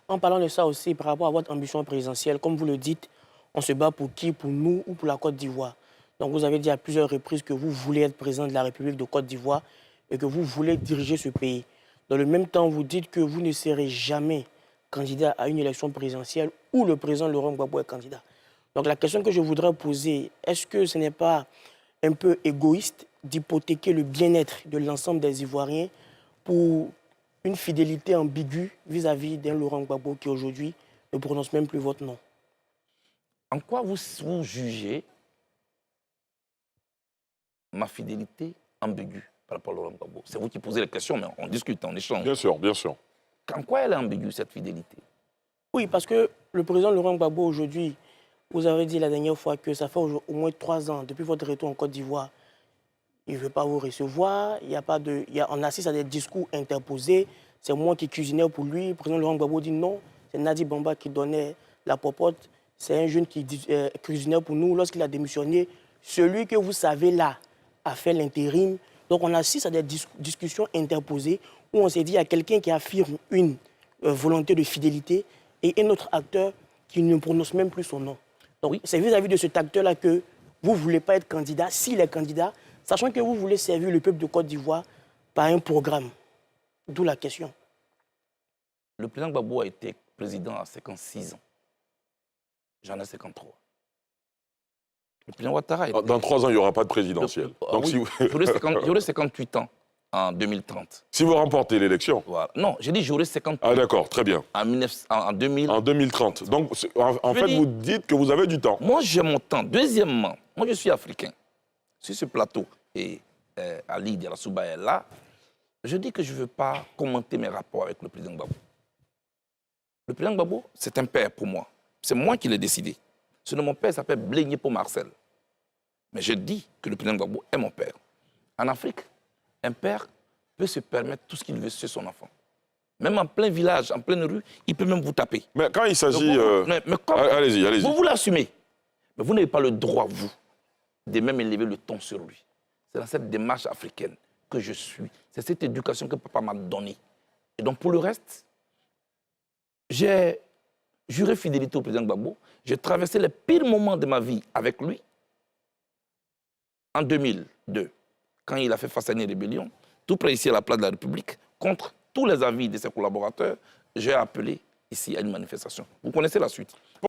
en parlant de ça aussi, par rapport à votre ambition présidentielle, comme vous le dites, on se bat pour qui? Pour nous ou pour la Côte d'Ivoire? Donc vous avez dit à plusieurs reprises que vous voulez être président de la République de Côte d'Ivoire et que vous voulez diriger ce pays. Dans le même temps, vous dites que vous ne serez jamais candidat à une élection présidentielle où le président Laurent Gbagbo est candidat. Donc la question que je voudrais poser, est-ce que ce n'est pas un peu égoïste d'hypothéquer le bien-être de l'ensemble des Ivoiriens pour une fidélité ambiguë vis-à-vis d'un Laurent Gbagbo qui aujourd'hui ne prononce même plus votre nom? En quoi vous jugez ma fidélité ambiguë par rapport à Laurent Gbagbo? C'est vous qui posez les questions, mais on discute, on échange. Bien sûr, bien sûr. En quoi elle est ambiguë, cette fidélité? Oui, parce que le président Laurent Gbagbo aujourd'hui, vous avez dit la dernière fois que ça fait au moins 3 ans, depuis votre retour en Côte d'Ivoire, il ne veut pas vous recevoir, on assiste à des discours interposés, c'est moi qui cuisinais pour lui, le président Laurent Gbagbo dit non, c'est Nadi Bamba qui donnait la popote, c'est un jeune qui cuisinait pour nous. Lorsqu'il a démissionné, celui que vous savez là a fait l'intérim. Donc on assiste à des discussions interposées où on s'est dit il y a quelqu'un qui affirme une volonté de fidélité et un autre acteur qui ne prononce même plus son nom. Donc oui, c'est vis-à-vis de cet acteur-là que vous ne voulez pas être candidat, s'il est candidat, sachant que vous voulez servir le peuple de Côte d'Ivoire par un programme. D'où la question. Le président Gbagbo a été président à 56 ans. J'en ai 53. Le président Ouattara... Dans 3 ans, il n'y aura pas de présidentielle. Donc, oui, si vous... J'aurai 58 ans en 2030. Si vous remportez l'élection. Voilà. Non, j'ai dit j'aurai 58 ans. Ah d'accord, très bien. En 2030. Donc, en fait, vous dites que vous avez du temps. Moi, j'ai mon temps. Deuxièmement, moi, je suis africain. Sur ce plateau, et Ali Diarra est là, je dis que je ne veux pas commenter mes rapports avec le président Gbagbo. Le président Gbagbo, c'est un père pour moi. C'est moi qui l'ai décidé. Ce nom de mon père s'appelle Blénier-Po Marcel. Mais je dis que le président Gbagbo est mon père. En Afrique, un père peut se permettre tout ce qu'il veut sur son enfant. Même en plein village, en pleine rue, il peut même vous taper. Mais quand il s'agit... Allez-y, allez-y. Vous l'assumez. Mais vous n'avez pas le droit, vous, de même élever le ton sur lui. C'est dans cette démarche africaine que je suis. C'est cette éducation que papa m'a donnée. Et donc, pour le reste, j'ai juré fidélité au président Gbagbo. J'ai traversé les pires moments de ma vie avec lui. En 2002, quand il a fait face à une rébellion, tout près ici à la place de la République, contre tous les avis de ses collaborateurs, j'ai appelé ici à une manifestation. Vous connaissez la suite.